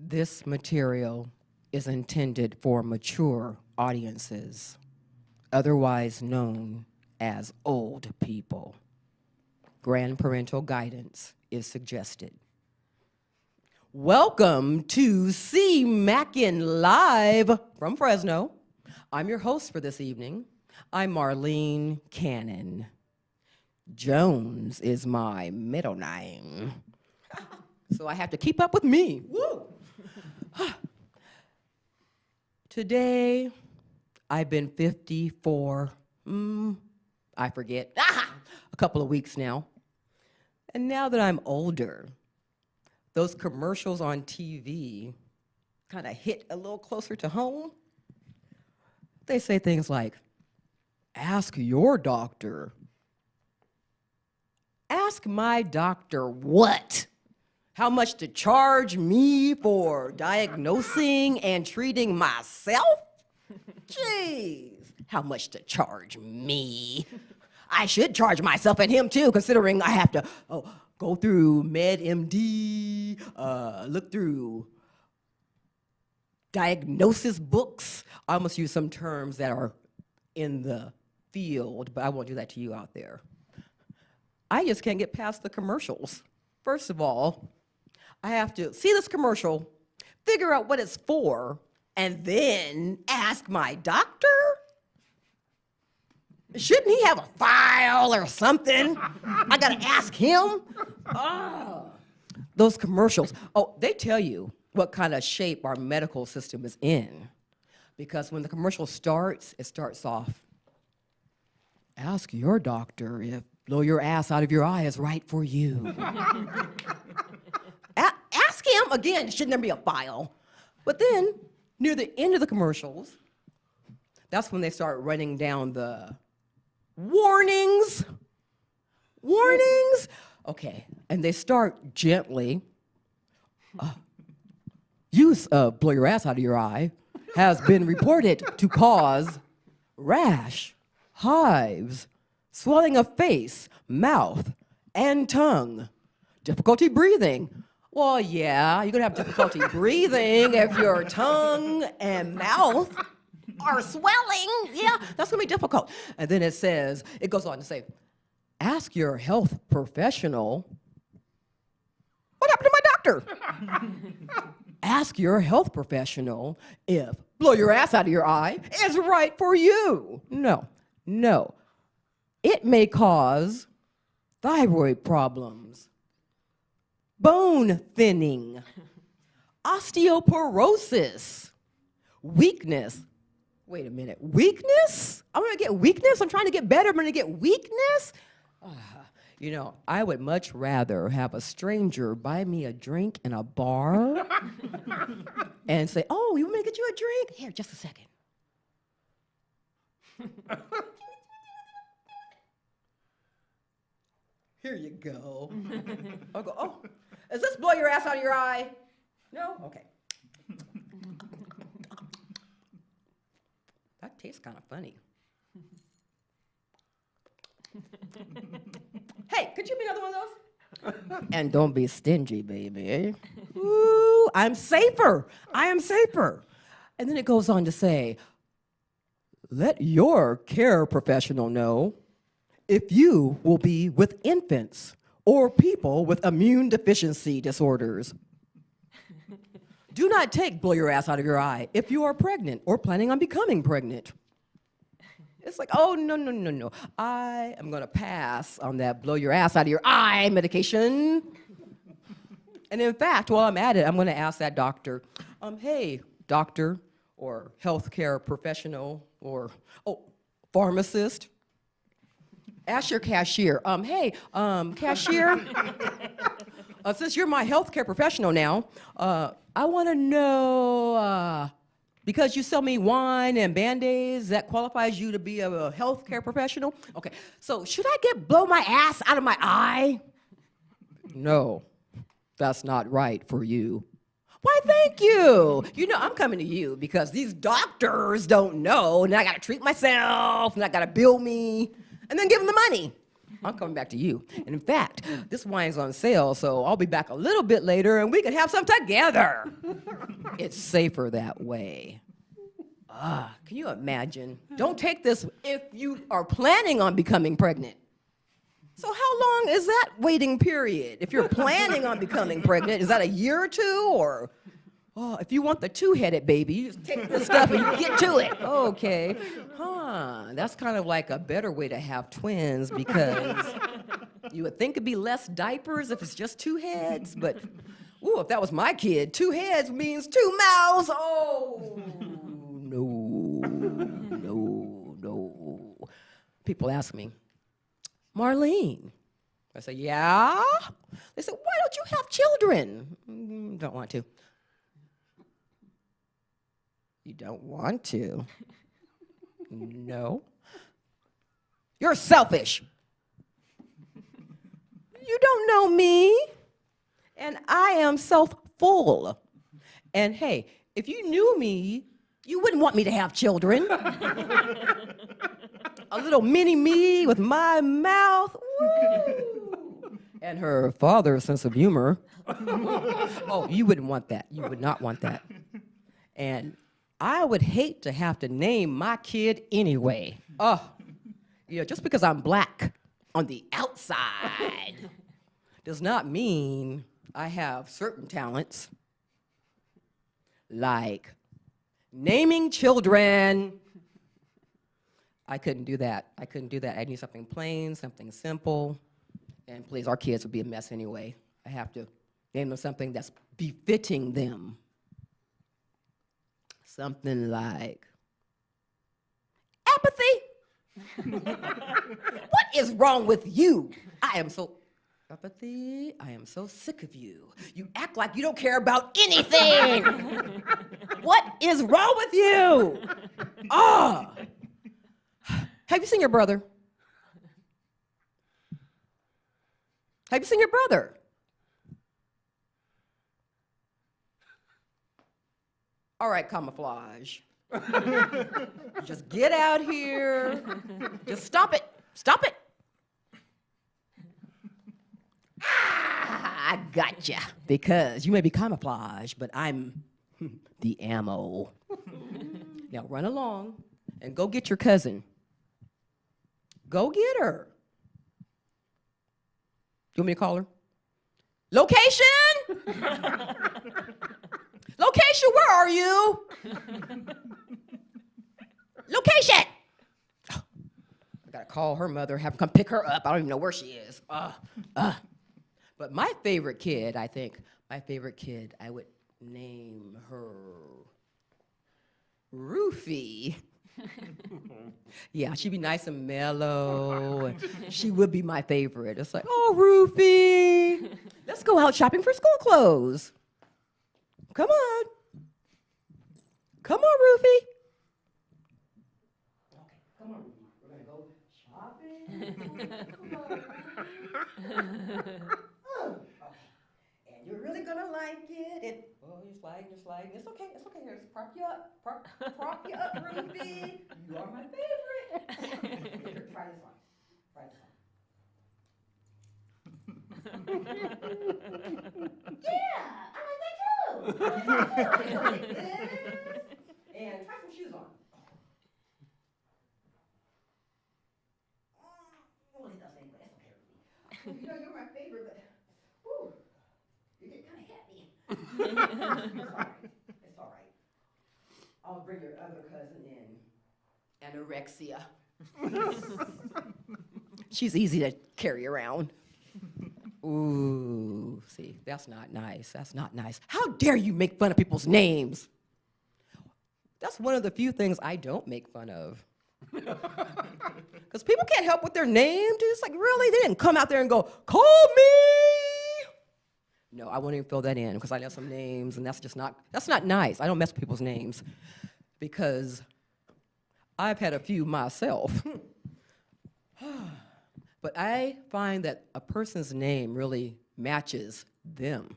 This material is intended for mature audiences, otherwise known as old people. Grandparental guidance is suggested. Welcome to CMAC'n Live from Fresno. I'm your host for this evening. I'm Marlene Cannon. Jones is my middle name. So I have to keep up with me. Woo! Today, I've been 54, I forget, a couple of weeks now. And now that I'm older, those commercials on TV kind of hit a little closer to home. They say things like, ask your doctor. Ask my doctor what? How much to charge me for diagnosing and treating myself? Jeez, how much to charge me? I should charge myself and him too, considering I have to go through MedMD, look through diagnosis books. I almost use some terms that are in the field, but I won't do that to you out there. I just can't get past the commercials. First of all, I have to see this commercial, figure out what it's for, and then ask my doctor? Shouldn't he have a file or something? I gotta ask him? Those commercials. They tell you what kind of shape our medical system is in. Because when the commercial starts, it starts off, ask your doctor if blow your ass out of your eye is right for you. Ask him, again, shouldn't there be a file? But then, near the end of the commercials, that's when they start running down the warnings. Warnings? Okay, and they start gently. Use of blow your ass out of your eye has been reported to cause rash, hives, swelling of face, mouth, and tongue, difficulty breathing. Well, yeah, you're gonna have difficulty breathing if your tongue and mouth are swelling. Yeah, that's gonna be difficult. And then it goes on to say, ask your health professional. What happened to my doctor? Ask your health professional if blow your ass out of your eye is right for you. No. It may cause thyroid problems, bone thinning, osteoporosis, weakness. Wait a minute, weakness? I'm gonna get weakness? I'm trying to get better, I'm gonna get weakness? I would much rather have a stranger buy me a drink in a bar and say, oh, you want me to get you a drink? Here, just a second. Here you go. I'll go, is this blow your ass out of your eye? No? Okay. That tastes kind of funny. Hey, could you be another one of those? And don't be stingy, baby. Ooh, I'm safer. I am safer. And then it goes on to say, let your care professional know if you will be with infants or people with immune deficiency disorders. Do not take blow your ass out of your eye if you are pregnant or planning on becoming pregnant. It's like, oh, no. I am gonna pass on that blow your ass out of your eye medication. And in fact, while I'm at it, I'm gonna ask that doctor, hey, doctor, or healthcare professional, or, pharmacist, ask your cashier, hey, cashier, since you're my healthcare professional now, I wanna know, because you sell me wine and Band-Aids, that qualifies you to be a healthcare professional? Okay, so should I blow my ass out of my eye? No, that's not right for you. Why, thank you. I'm coming to you because these doctors don't know, and I gotta treat myself, and I gotta bill me, and then give them the money. I'm coming back to you. And in fact, this wine's on sale, so I'll be back a little bit later and we can have some together. It's safer that way. Can you imagine? Don't take this if you are planning on becoming pregnant. So how long is that waiting period? If you're planning on becoming pregnant, is that a year or two? Or, if you want the two-headed baby, you just take this stuff and you get to it. Okay. That's kind of like a better way to have twins because you would think it'd be less diapers if it's just two heads, but if that was my kid, two heads means two mouths. Oh, no. People ask me, Marlene. I say, yeah? They say, why don't you have children? Don't want to. You don't want to? No. You're selfish. You don't know me. And I am self-full. And hey, if you knew me, you wouldn't want me to have children. A little mini me with my mouth. Woo. And her father's sense of humor. You wouldn't want that. You would not want that. And I would hate to have to name my kid anyway. Just because I'm black on the outside does not mean I have certain talents, like naming children. I couldn't do that. I need something plain, something simple. And please, our kids would be a mess anyway. I have to name them something that's befitting them. Something like apathy. What is wrong with you? Apathy, I am so sick of you. You act like you don't care about anything. What is wrong with you? Have you seen your brother? Have you seen your brother? All right, camouflage. Just get out here. Just stop it. Stop it. I gotcha. Because you may be camouflage, but I'm the ammo. Now run along and go get your cousin. Go get her. You want me to call her? Location? Location, where are you? Location! I gotta call her mother, have her come pick her up. I don't even know where she is. But my favorite kid, I would name her Roofie. Yeah, she'd be nice and mellow. She would be my favorite. It's like, Roofie, let's go out shopping for school clothes. Come on. Come on, Roofie. Okay, come on, Roofie. We're going to go shopping. Come on. Okay. And you're really going to like it. You're sliding. It's okay. Here, let's prop you up. Prop you up, Roofie. You are my favorite. Here, try this on. Yeah, I like that too. Like this. And try some shoes on. It doesn't anyway. That's okay. You're my favorite, but you get kind of heavy. It's all right. I'll bring your other cousin in. Anorexia. She's easy to carry around. Ooh, see, that's not nice. How dare you make fun of people's names? That's one of the few things I don't make fun of. Because people can't help with their name. It's like, really? They didn't come out there and go, call me. No, I won't even fill that in because I know some names, and that's not nice. I don't mess with people's names because I've had a few myself. But I find that a person's name really matches them.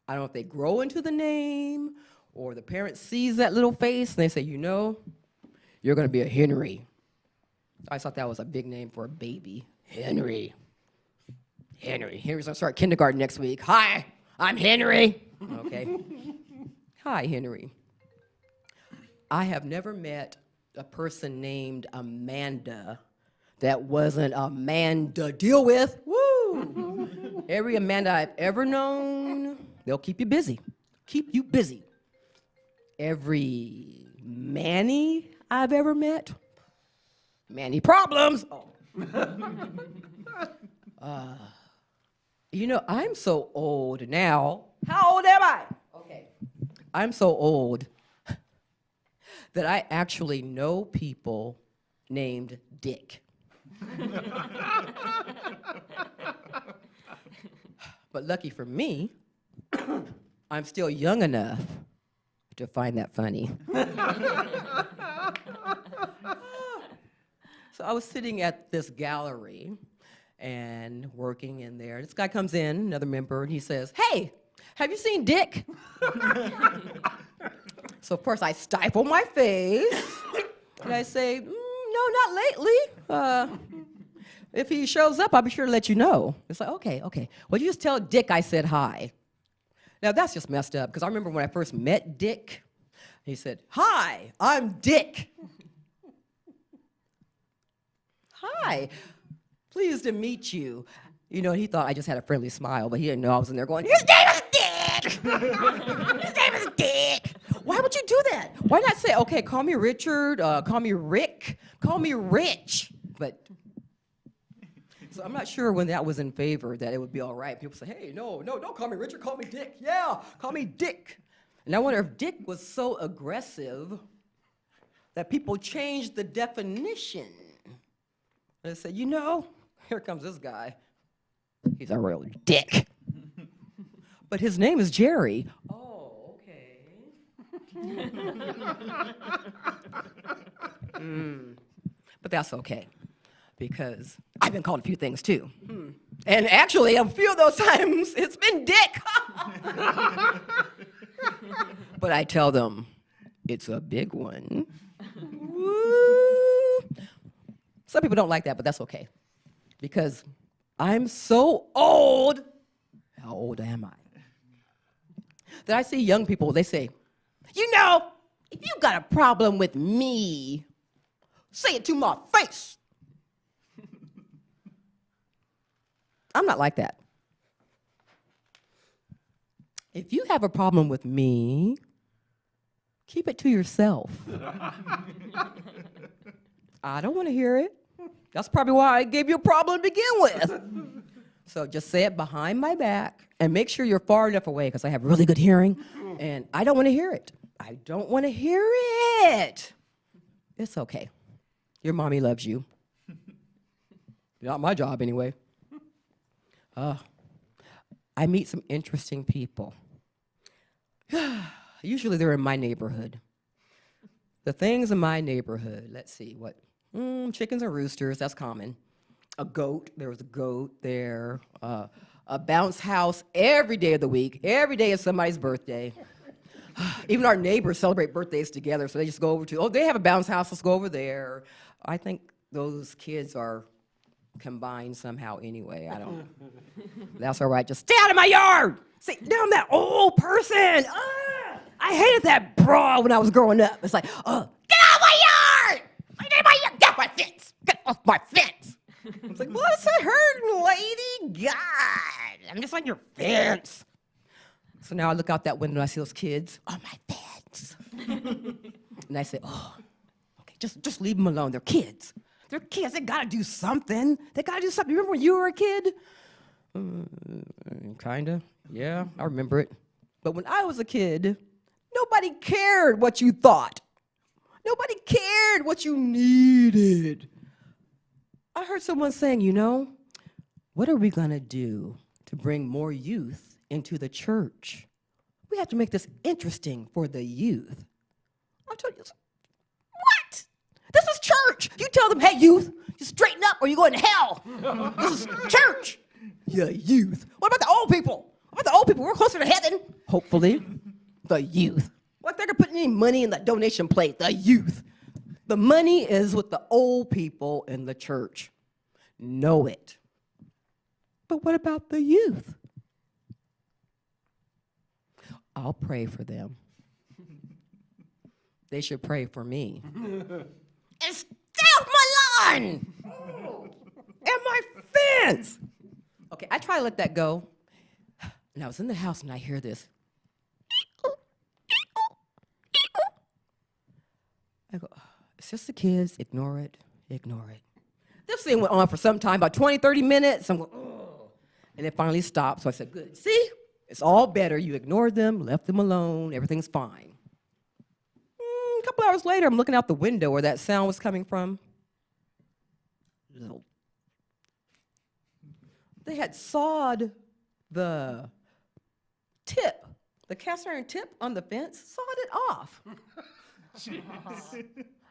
I don't know if they grow into the name or the parent sees that little face and they say, you're going to be a Henry. I thought that was a big name for a baby. Henry. Henry's gonna start kindergarten next week. Hi, I'm Henry. Okay. Hi, Henry. I have never met a person named Amanda that wasn't a man to deal with. Woo! Every Amanda I've ever known, they'll keep you busy. Keep you busy. Every Manny I've ever met, Manny problems. Oh. I'm so old now. How old am I? Okay. I'm so old that I actually know people named Dick. But lucky for me, I'm still young enough to find that funny. So I was sitting at this gallery and working in there. This guy comes in, another member, and he says, "Hey, have you seen Dick?" So of course I stifle my face and I say, "No, not lately. If he shows up, I'll be sure to let you know." It's like, okay. Well, you just tell Dick I said hi. Now that's just messed up, because I remember when I first met Dick, he said, "Hi, I'm Dick." "Hi, pleased to meet you." He thought I just had a friendly smile, but he didn't know I was in there going, "His name is Dick! His name is Dick!" Why would you do that? Why not say, "Okay, call me Richard, call me Rick, call me Rich"? So I'm not sure when that was in favor that it would be all right. People say, "Hey, no, don't call me Richard, call me Dick." "Yeah, call me Dick." And I wonder if Dick was so aggressive that people changed the definition. They said, here comes this guy. He's a real dick. But his name is Jerry. Oh, okay. But that's okay, because I've been called a few things too. And actually, a few of those times, it's been Dick. But I tell them, it's a big one. Woo. Some people don't like that, but that's okay, because I'm so old. How old am I? That I see young people, they say, if you got a problem with me, say it to my face. I'm not like that. If you have a problem with me, keep it to yourself. I don't want to hear it. That's probably why I gave you a problem to begin with. So just say it behind my back and make sure you're far enough away, because I have really good hearing, and I don't want to hear it. I don't want to hear it. It's okay. Your mommy loves you. Not my job anyway. I meet some interesting people. Usually they're in my neighborhood. The things in my neighborhood, let's see, what? Chickens and roosters, that's common. A goat, there was a goat there. A bounce house every day of the week. Every day is somebody's birthday. Even our neighbors celebrate birthdays together, so they just go over to, they have a bounce house, let's go over there. I think those kids are combined somehow anyway, I don't know. That's all right, just stay out of my yard! Sit down, that old person! I hated that bra when I was growing up. It's like, get out of my yard! Get off my fence! Get off my fence! It's like, what's that hurting, lady? God, I'm just on your fence. So now I look out that window and I see those kids on my fence. And I say, okay, just leave them alone. They're kids. They're kids. They gotta do something. Remember when you were a kid? Kinda. Yeah, I remember it. But when I was a kid, nobody cared what you thought. Nobody cared what you needed. I heard someone saying, what are we gonna do to bring more youth into the church? We have to make this interesting for the youth. I told you, what? This is church. You tell them, hey, youth, you straighten up or you're going to hell. This is church. Yeah, youth. What about the old people? We're closer to heaven, hopefully. The youth. What, they're gonna put any money in the donation plate? The youth. The money is with the old people in the church. Know it. But what about the youth? I'll pray for them. They should pray for me. And stay off my lawn! And my fence! Okay, I try to let that go. And I was in the house and I hear this. I go, it's just the kids, ignore it, ignore it. This thing went on for some time, about 20, 30 minutes. I'm going, oh. And it finally stopped, so I said, good. See, it's all better. You ignored them, left them alone, everything's fine. A couple hours later, I'm looking out the window where that sound was coming from. They had sawed the tip, the cast iron tip on the fence, sawed it off.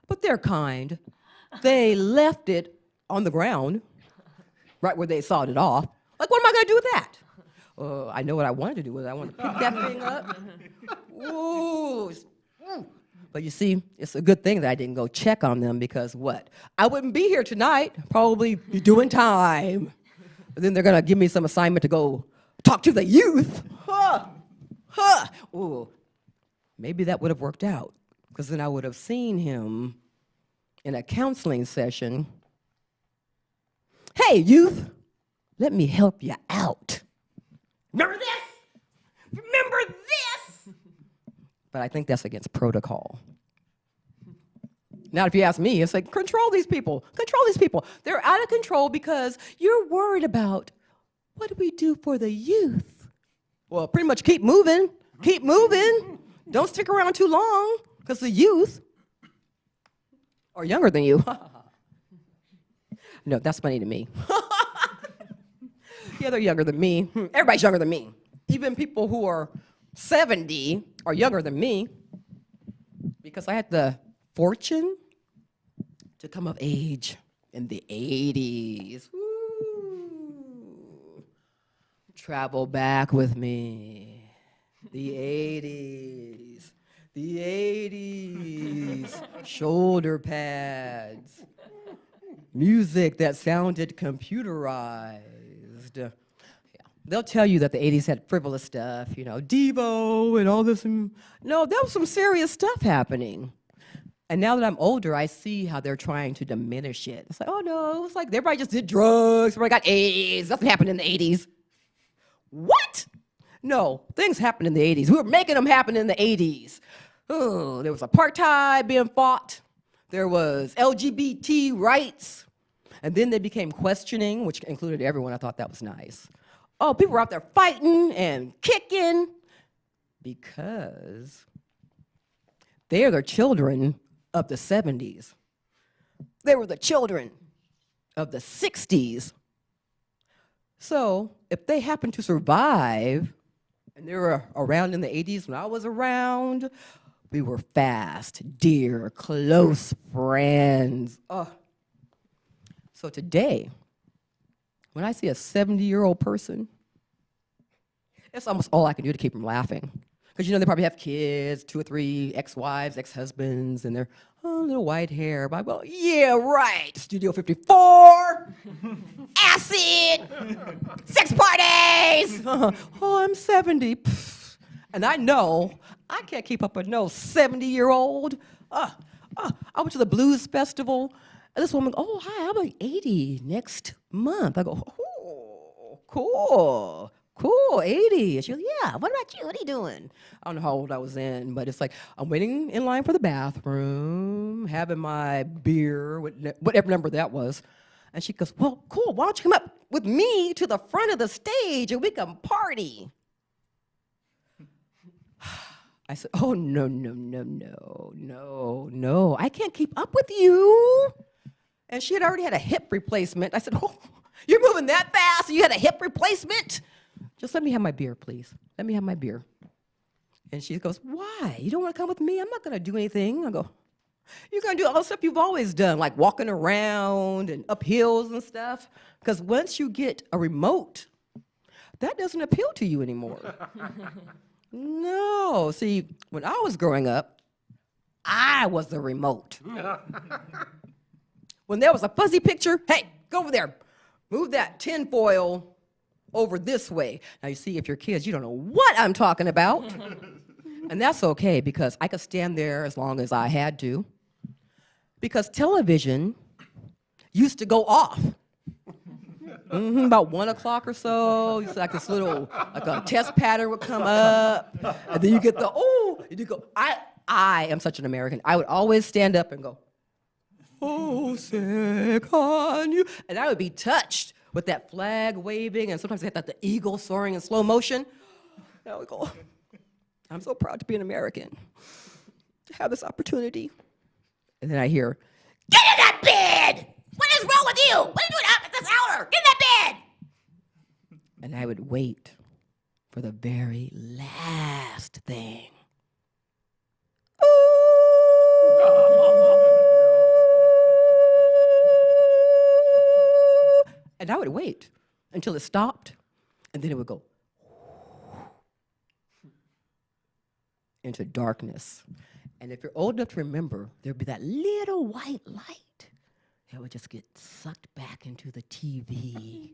But they're kind. They left it on the ground, right where they sawed it off. Like, what am I going to do with that? I know what I wanted to do with it. I wanted to pick that thing up. Ooh. But you see, it's a good thing that I didn't go check on them because what? I wouldn't be here tonight, probably be doing time. But then they're going to give me some assignment to go talk to the youth. Ooh. Maybe that would have worked out because then I would have seen him in a counseling session. Hey, youth, let me help you out. Remember this? Remember this? But I think that's against protocol. Now, if you ask me, it's like, control these people. Control these people. They're out of control because you're worried about what do we do for the youth? Well, pretty much keep moving. Keep moving. Don't stick around too long because the youth are younger than you. No, that's funny to me. Yeah, they're younger than me. Everybody's younger than me. Even people who are 70 are younger than me because I had the fortune to come of age in the 80s. Woo. Travel back with me. The 80s. The 80s. Shoulder pads. Music that sounded computerized. Yeah. They'll tell you that the 80s had frivolous stuff, you know, Devo and all this. No, there was some serious stuff happening. And now that I'm older, I see how they're trying to diminish it. It's like, oh no, it's like everybody just did drugs, everybody got AIDS, nothing happened in the 80s. What? No, things happened in the 80s. We were making them happen in the 80s. Oh, there was apartheid being fought. There was LGBT rights. And then they became questioning, which included everyone. I thought that was nice. Oh, people were out there fighting and kicking because they are the children of the 70s. They were the children of the 60s. So if they happen to survive, and they were around in the 80s when I was around, we were fast, dear, close friends. Oh. So today, when I see a 70-year-old person, that's almost all I can do to keep them laughing. Because, you know, they probably have kids, 2 or 3 ex-wives, ex-husbands, and they're, oh, little white hair. But I go, yeah, right, Studio 54, acid, sex parties. Oh, I'm 70. Pfft. And I know I can't keep up with no 70-year-old. I went to the blues festival, and this woman, oh, hi, I'm like 80 next month. I go, oh, cool. Cool, 80. And she goes, yeah, what about you? What are you doing? I don't know how old I was then, but it's like I'm waiting in line for the bathroom, having my beer, whatever number that was. And she goes, well, cool, why don't you come up with me to the front of the stage and we can party? I said, oh, no, I can't keep up with you. And she had already had a hip replacement. I said, oh, you're moving that fast and you had a hip replacement? Just let me have my beer, please. Let me have my beer. And she goes, why? You don't want to come with me? I'm not going to do anything. I go, you're going to do all the stuff you've always done, like walking around and up hills and stuff. Because once you get a remote, that doesn't appeal to you anymore. No. See, when I was growing up, I was the remote. When there was a fuzzy picture, hey, go over there. Move that tinfoil over this way. Now, you see, if you're kids, you don't know what I'm talking about. And that's okay, because I could stand there as long as I had to. Because television used to go off. About 1 o'clock or so, you see like this little, like a test pattern would come up. And then you get the, you go, I am such an American. I would always stand up and go, oh, sick on you. And I would be touched with that flag waving, and sometimes they had the eagle soaring in slow motion. And I would go, I'm so proud to be an American, to have this opportunity. And then I hear, get in that bed! What is wrong with you? What are you doing up at this hour? Get in that bed! And I would wait for the very last thing. And I would wait until it stopped, and then it would go into darkness. And if you're old enough to remember, there'd be that little white light that would just get sucked back into the TV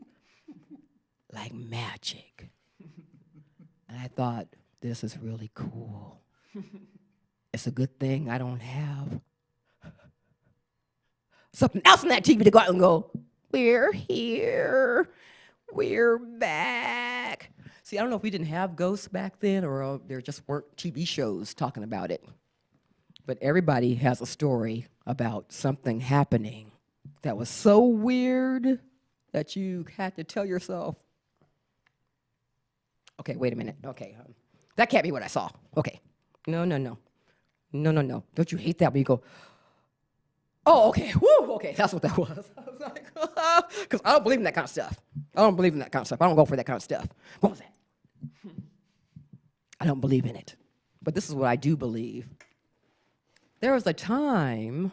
like magic. And I thought, this is really cool. It's a good thing I don't have something else on that TV to go out and go, we're here, we're back. See, I don't know if we didn't have ghosts back then, or there just weren't TV shows talking about it. But everybody has a story about something happening that was so weird that you had to tell yourself, okay, wait a minute. Okay, that can't be what I saw. Okay, no. Don't you hate that when you go, oh, okay, woo, okay, that's what that was. I was like, because I don't believe in that kind of stuff. I don't go for that kind of stuff. What was that? I don't believe in it. But this is what I do believe. There was a time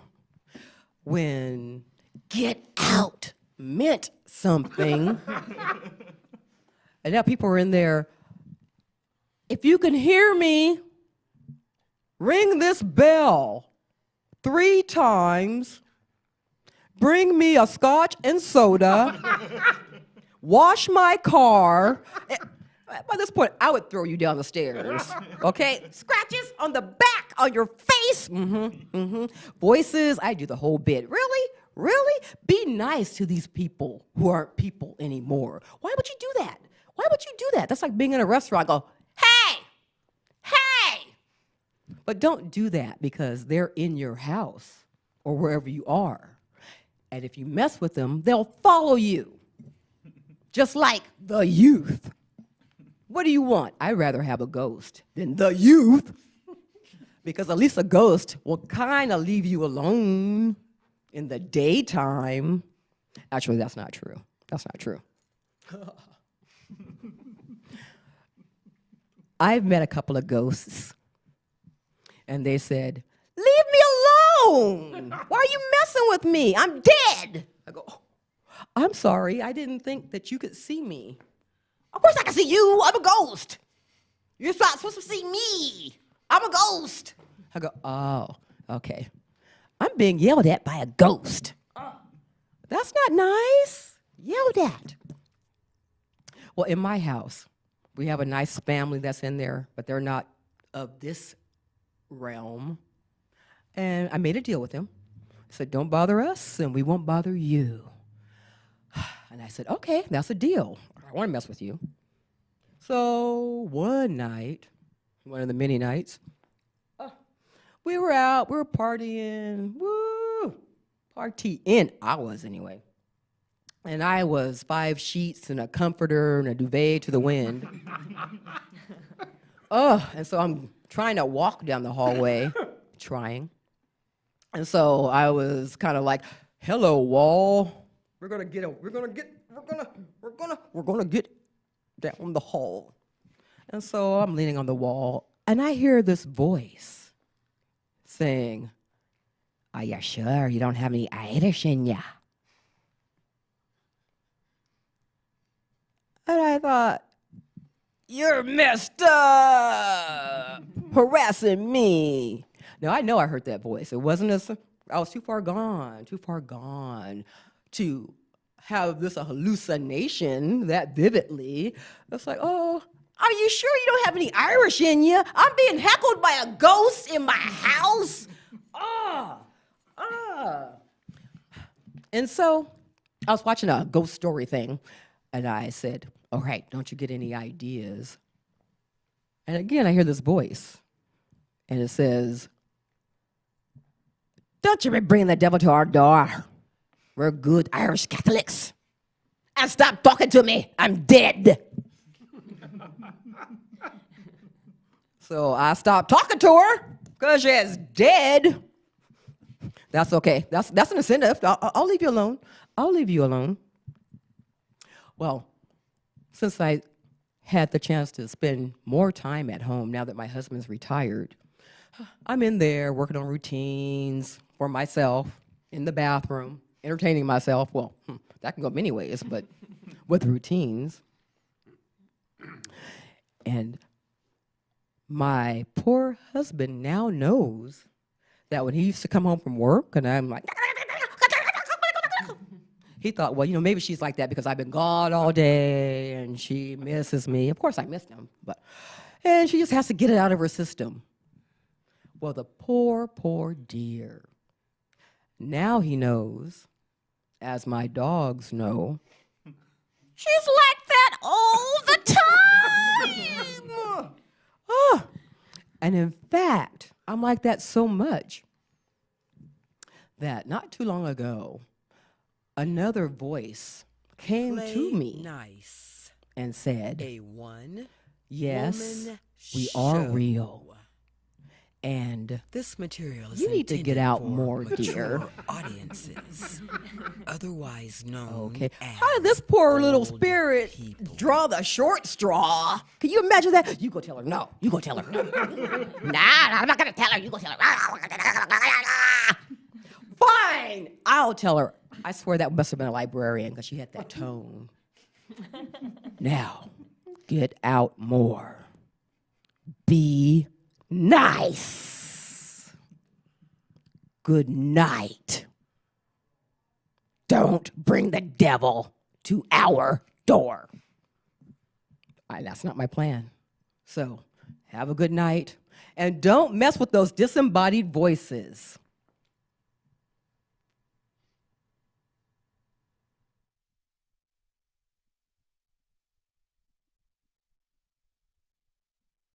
when get out meant something. And now people are in there, if you can hear me, ring this bell 3 times, bring me a scotch and soda, wash my car. By this point, I would throw you down the stairs, okay? Scratches on the back, on your face. Voices, I do the whole bit. Really? Really? Be nice to these people who aren't people anymore. Why would you do that? Why would you do that? That's like being in a restaurant, go, hey! But don't do that because they're in your house or wherever you are. And if you mess with them, they'll follow you. Just like the youth. What do you want? I'd rather have a ghost than the youth, because at least a ghost will kind of leave you alone in the daytime. Actually, that's not true. That's not true. I've met a couple of ghosts, and they said, leave me alone. Why are you messing with me? I'm dead. I go, oh, I'm sorry. I didn't think that you could see me. Of course I can see you. I'm a ghost. You're not supposed to see me. I'm a ghost. I go, oh, okay. I'm being yelled at by a ghost. That's not nice. Yelled at. Well, in my house, we have a nice family that's in there, but they're not of this realm. And I made a deal with them. I said, don't bother us, and we won't bother you. And I said, okay, that's a deal. I want to mess with you. So one night, one of the many nights, we were out, we were partying, woo, partying, I was anyway. And I was 5 sheets and a comforter and a duvet to the wind. And so I'm trying to walk down the hallway, trying. And so I was kind of like, hello, wall. We're gonna get down the hall. And so I'm leaning on the wall, and I hear this voice saying, are you sure you don't have any Irish in ya? And I thought, you're messed up, harassing me. Now, I know I heard that voice. It wasn't I was too far gone to have this a hallucination that vividly. It's like, oh, are you sure you don't have any Irish in you? I'm being heckled by a ghost in my house. And so I was watching a ghost story thing, and I said, all right, don't you get any ideas? And again, I hear this voice, and it says, don't you be bringing the devil to our door. We're good Irish Catholics. And stop talking to me. I'm dead. So I stopped talking to her because she's dead. That's okay. That's an incentive. I'll leave you alone. I'll leave you alone. Well, since I had the chance to spend more time at home now that my husband's retired, I'm in there working on routines for myself in the bathroom, entertaining myself. Well, that can go many ways, but with routines. And my poor husband now knows that when he used to come home from work and I'm like, he thought, well, maybe she's like that because I've been gone all day and she misses me. Of course I missed him, and she just has to get it out of her system. Well, the poor dear. Now he knows, as my dogs know, she's like that all the time. And in fact, I'm like that so much that not too long ago, another voice came to me and said, yes, we are real. And this material is you need to get out more, dear. Audiences, otherwise known Okay. as How did this poor little old spirit people. draw the short straw? Can you imagine that? You go tell her. No, you go tell her. Nah, I'm not going to tell her. You go tell her. Fine, I'll tell her. I swear that must have been a librarian because she had that tone. Now, get out more. Be nice. Good night. Don't bring the devil to our door. That's not my plan. So, have a good night. And don't mess with those disembodied voices.